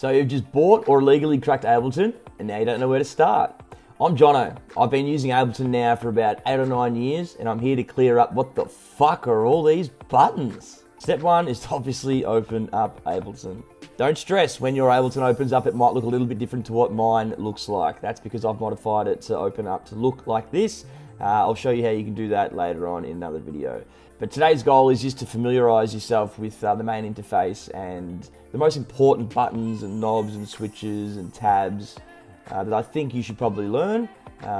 So you've just bought or illegally cracked Ableton, and now you don't know where to start. I'm Jono. I've been using Ableton now for about 8 or 9 years, and I'm here to clear up what the fuck are all these buttons. Step 1 is to obviously open up Ableton. Don't stress, when your Ableton opens up, it might look a little bit different to what mine looks like. That's because I've modified it to open up to look like this. I'll show you how you can do that later on in another video. But today's goal is just to familiarize yourself with the main interface and the most important buttons and knobs and switches and tabs that I think you should probably learn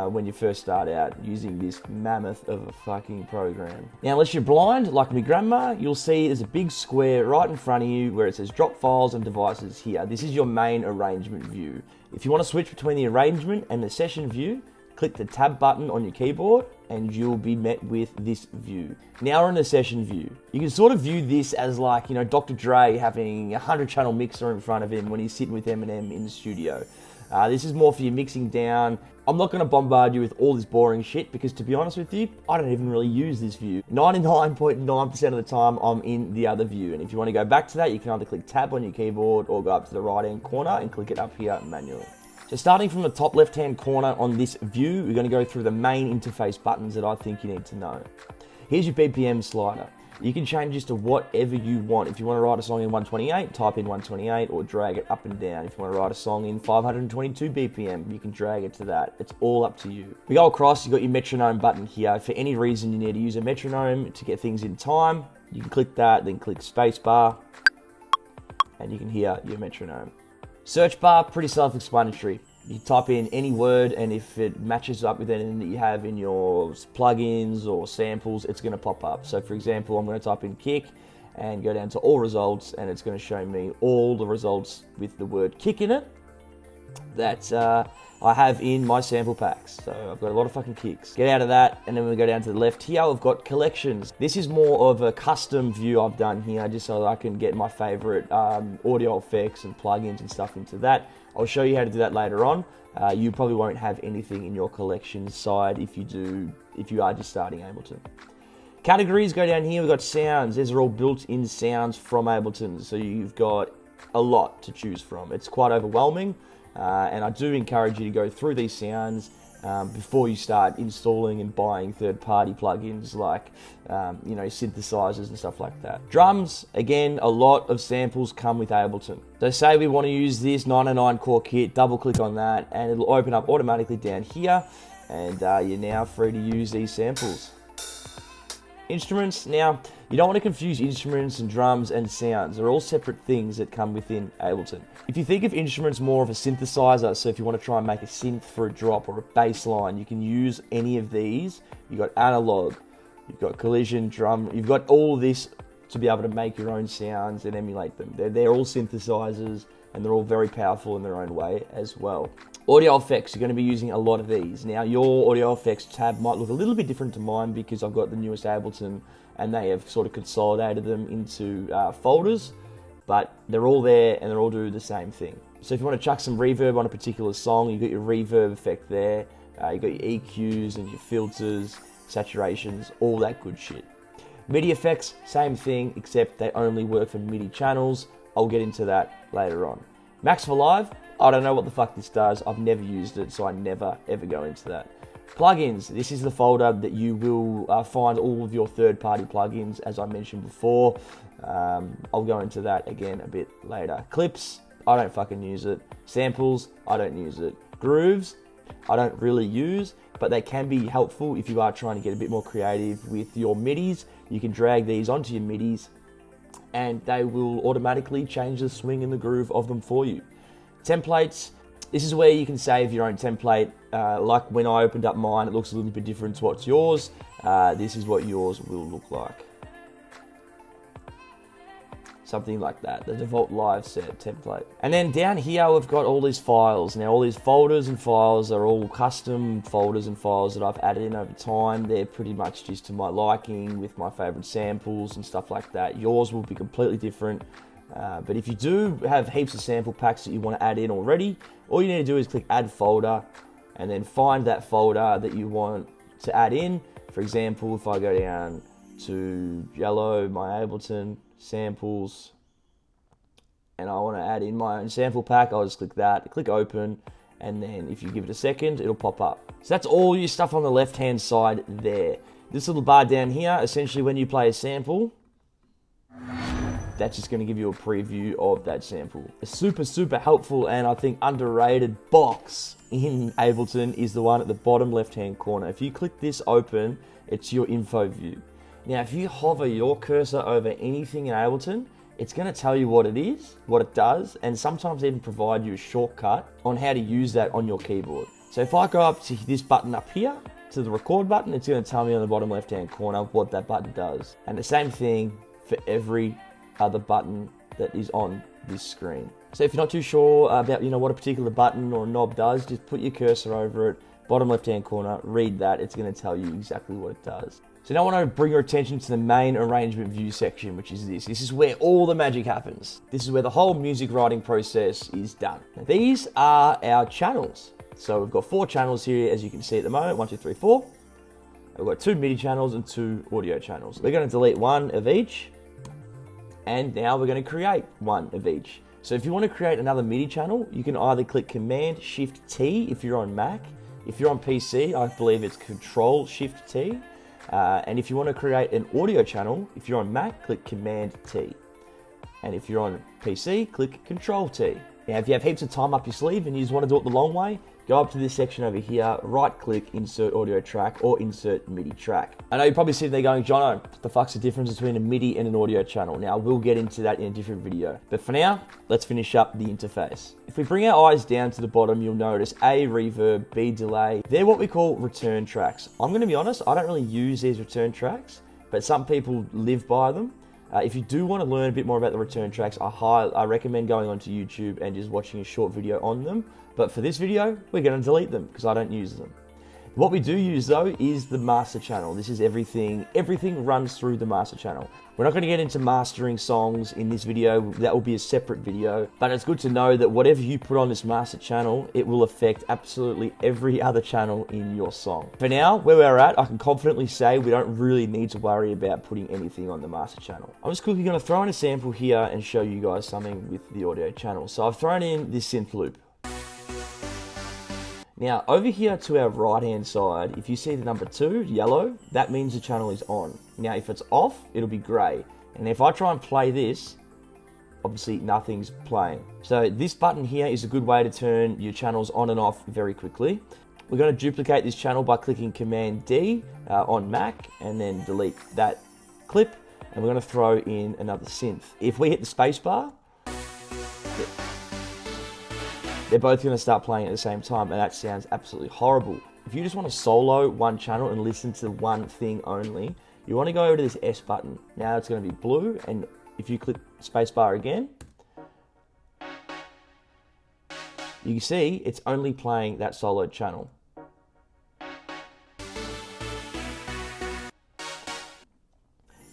when you first start out using this mammoth of a fucking program. Now, unless you're blind, like my grandma, you'll see there's a big square right in front of you where it says drop files and devices here. This is your main arrangement view. If you want to switch between the arrangement and the session view, click the tab button on your keyboard and you'll be met with this view. Now we're in the session view. You can sort of view this as like, you know, Dr. Dre having a 100-channel mixer in front of him when he's sitting with Eminem in the studio. This is more for your mixing down. I'm not going to bombard you with all this boring shit because, to be honest with you, I don't even really use this view. 99.9% of the time, I'm in the other view. And if you want to go back to that, you can either click tab on your keyboard or go up to the right-hand corner and click it up here manually. So starting from the top left-hand corner on this view, we're going to go through the main interface buttons that I think you need to know. Here's your BPM slider. You can change this to whatever you want. If you want to write a song in 128, type in 128 or drag it up and down. If you want to write a song in 522 BPM, you can drag it to that. It's all up to you. We go across, you've got your metronome button here. For any reason you need to use a metronome to get things in time, you can click that, then click spacebar, and you can hear your metronome. Search bar, pretty self-explanatory. You type in any word, and if it matches up with anything that you have in your plugins or samples, it's going to pop up. So for example, I'm going to type in kick and go down to all results, and it's going to show me all the results with the word kick in it that I have in my sample packs. So I've got a lot of fucking kicks. Get out of that, and then we go down to the left here, I've got collections. This is more of a custom view I've done here, just so that I can get my favorite audio effects and plugins and stuff into that. I'll show you how to do that later on. You probably won't have anything in your collections side if you are just starting Ableton. Categories, go down here, we've got sounds. These are all built-in sounds from Ableton, so you've got a lot to choose from. It's quite overwhelming, and I do encourage you to go through these sounds before you start installing and buying third-party plugins like you know, synthesizers and stuff like that. Drums, again, a lot of samples come with Ableton. So say we want to use this 909 core kit, double click on that and it'll open up automatically down here, and you're now free to use these samples. Instruments, now you don't want to confuse instruments and drums and sounds. They're all separate things that come within Ableton. If you think of instruments more of a synthesizer, so if you want to try and make a synth for a drop or a bass line, you can use any of these. You've got analog, you've got collision, drum, you've got all of this to be able to make your own sounds and emulate them. They're all synthesizers, and they're all very powerful in their own way as well. Audio effects, you're going to be using a lot of these. Now your audio effects tab might look a little bit different to mine because I've got the newest Ableton and they have sort of consolidated them into folders, but they're all there and they're all do the same thing. So if you want to chuck some reverb on a particular song, you've got your reverb effect there, you've got your EQs and your filters, saturations, all that good shit. MIDI effects, same thing, except they only work for MIDI channels. I'll get into that later on. Max for Live, I don't know what the fuck this does. I've never used it, so I never ever go into that. Plugins, this is the folder that you will find all of your third-party plugins, as I mentioned before. I'll go into that again a bit later. Clips, I don't fucking use it. Samples, I don't use it. Grooves, I don't really use, but they can be helpful if you are trying to get a bit more creative with your MIDIs. You can drag these onto your MIDIs and they will automatically change the swing and the groove of them for you. Templates, this is where you can save your own template. Like when I opened up mine, it looks a little bit different to what's yours. This is what yours will look like. Something like that, the default live set template. And then down here, we've got all these files. Now all these folders and files are all custom folders and files that I've added in over time. They're pretty much just to my liking with my favorite samples and stuff like that. Yours will be completely different. But if you do have heaps of sample packs that you want to add in already, all you need to do is click add folder and then find that folder that you want to add in. For example, if I go down to yellow, my Ableton, samples, and I want to add in my own sample pack, I'll just click that, click open, and then if you give it a second, it'll pop up. So that's all your stuff on the left-hand side there. This little bar down here, essentially when you play a sample, that's just going to give you a preview of that sample. A super, super helpful and I think underrated box in Ableton is the one at the bottom left-hand corner. If you click this open, it's your info view. Now, if you hover your cursor over anything in Ableton, it's going to tell you what it is, what it does, and sometimes even provide you a shortcut on how to use that on your keyboard. So if I go up to this button up here, to the record button, it's going to tell me on the bottom left-hand corner what that button does. And the same thing for every other button that is on this screen. So if you're not too sure about what a particular button or knob does, just put your cursor over it, bottom left-hand corner, read that. It's going to tell you exactly what it does. So now I want to bring your attention to the main arrangement view section, which is this. This is where all the magic happens. This is where the whole music writing process is done. Now, these are our channels. So we've got 4 channels here, as you can see at the moment, 1, 2, 3, 4. We've got 2 MIDI channels and 2 audio channels. We're going to delete one of each, and now we're going to create one of each. So if you want to create another MIDI channel, you can either click Command-Shift-T if you're on Mac. If you're on PC, I believe it's Control-Shift-T. And if you want to create an audio channel, if you're on Mac, click Command-T. And if you're on PC, click Control-T. Now, if you have heaps of time up your sleeve and you just want to do it the long way, go up to this section over here, right-click, Insert Audio Track, or Insert MIDI Track. I know you're probably sitting there going, Jono, what the fuck's the difference between a MIDI and an audio channel? Now, we'll get into that in a different video. But for now, let's finish up the interface. If we bring our eyes down to the bottom, you'll notice A, reverb, B, delay. They're what we call return tracks. I'm going to be honest, I don't really use these return tracks, but some people live by them. If you do want to learn a bit more about the return tracks, I recommend going onto YouTube and just watching a short video on them. But for this video, we're going to delete them because I don't use them. What we do use though is the master channel. This is everything runs through the master channel. We're not going to get into mastering songs in this video, that will be a separate video, but it's good to know that whatever you put on this master channel, it will affect absolutely every other channel in your song. For now, where we're at, I can confidently say we don't really need to worry about putting anything on the master channel. I'm just quickly going to throw in a sample here and show you guys something with the audio channel. So I've thrown in this synth loop. Now, over here to our right-hand side, if you see the number 2, yellow, that means the channel is on. Now, if it's off, it'll be grey. And if I try and play this, obviously nothing's playing. So this button here is a good way to turn your channels on and off very quickly. We're going to duplicate this channel by clicking Command-D on Mac, and then delete that clip. And we're going to throw in another synth. If we hit the spacebar, they're both going to start playing at the same time, and that sounds absolutely horrible. If you just want to solo one channel and listen to one thing only, you want to go over to this S button. Now it's going to be blue, and if you click spacebar again, you can see it's only playing that soloed channel.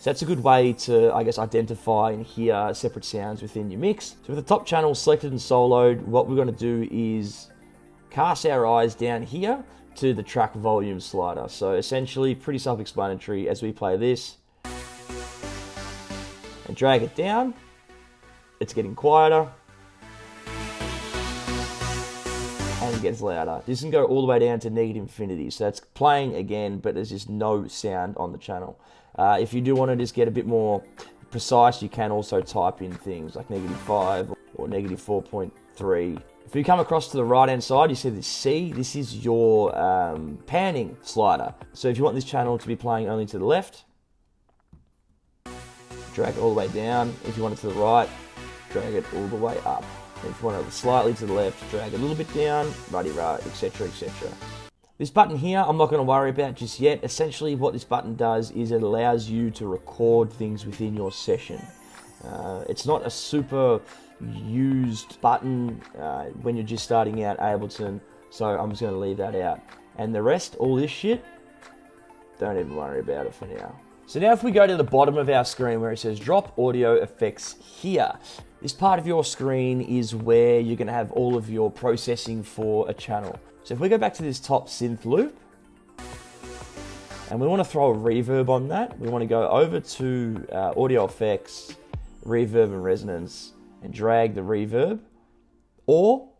So that's a good way to, I guess, identify and hear separate sounds within your mix. So with the top channel selected and soloed, what we're going to do is cast our eyes down here to the track volume slider. So essentially pretty self-explanatory. As we play this and drag it down, it's getting quieter and it gets louder. This can go all the way down to negative infinity. So that's playing again, but there's just no sound on the channel. If you do want to just get a bit more precise, you can also type in things like -5 or -4.3. If you come across to the right hand side, you see this C. This is your panning slider. So if you want this channel to be playing only to the left, drag it all the way down. If you want it to the right, drag it all the way up. If you want it slightly to the left, drag it a little bit down, righty-right, etc., etc. This button here, I'm not going to worry about just yet. Essentially what this button does is it allows you to record things within your session. It's not a super used button when you're just starting out Ableton, so I'm just going to leave that out. And the rest, all this shit, don't even worry about it for now. So now if we go to the bottom of our screen where it says drop audio effects here, this part of your screen is where you're going to have all of your processing for a channel. So if we go back to this top synth loop, and we want to throw a reverb on that, we want to go over to audio effects, reverb and resonance, and drag the reverb, or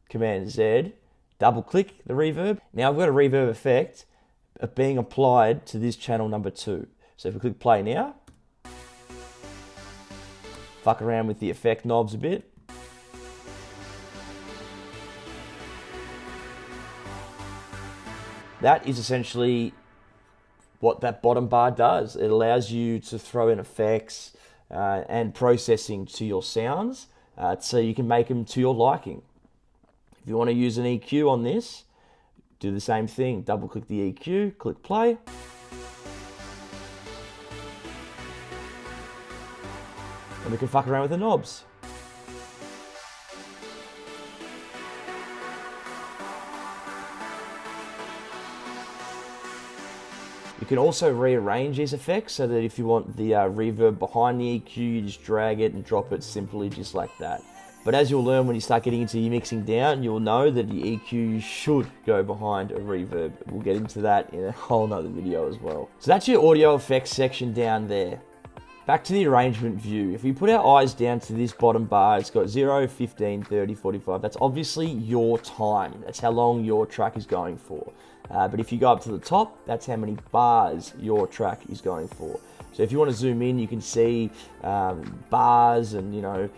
Command Z, double click the reverb. Now I've got a reverb effect being applied to this channel number 2. So if we click play now, fuck around with the effect knobs a bit. That is essentially what that bottom bar does. It allows you to throw in effects and processing to your sounds so you can make them to your liking. If you want to use an EQ on this, do the same thing. Double click the EQ, click play. And we can fuck around with the knobs. You can also rearrange these effects so that if you want the reverb behind the EQ, you just drag it and drop it simply just like that. But as you'll learn when you start getting into your mixing down, you'll know that the EQ should go behind a reverb. We'll get into that in a whole nother video as well. So that's your audio effects section down there. Back to the arrangement view. If we put our eyes down to this bottom bar, it's got 0, 15, 30, 45. That's obviously your time. That's how long your track is going for. But if you go up to the top, that's how many bars your track is going for. So if you want to zoom in, you can see bars and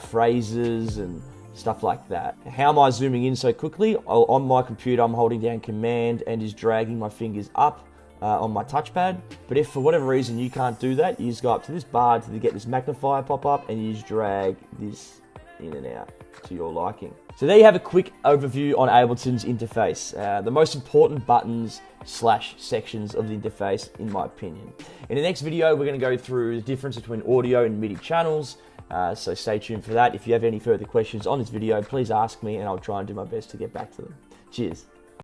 phrases and stuff like that. How am I zooming in so quickly? On my computer, I'm holding down Command and just dragging my fingers up on my touchpad. But if for whatever reason you can't do that, you just go up to this bar to get this magnifier pop up and you just drag this in and out to your liking. So there you have a quick overview on Ableton's interface. The most important buttons / sections of the interface, in my opinion. In the next video, we're going to go through the difference between audio and MIDI channels. So stay tuned for that. If you have any further questions on this video, please ask me and I'll try and do my best to get back to them. Cheers.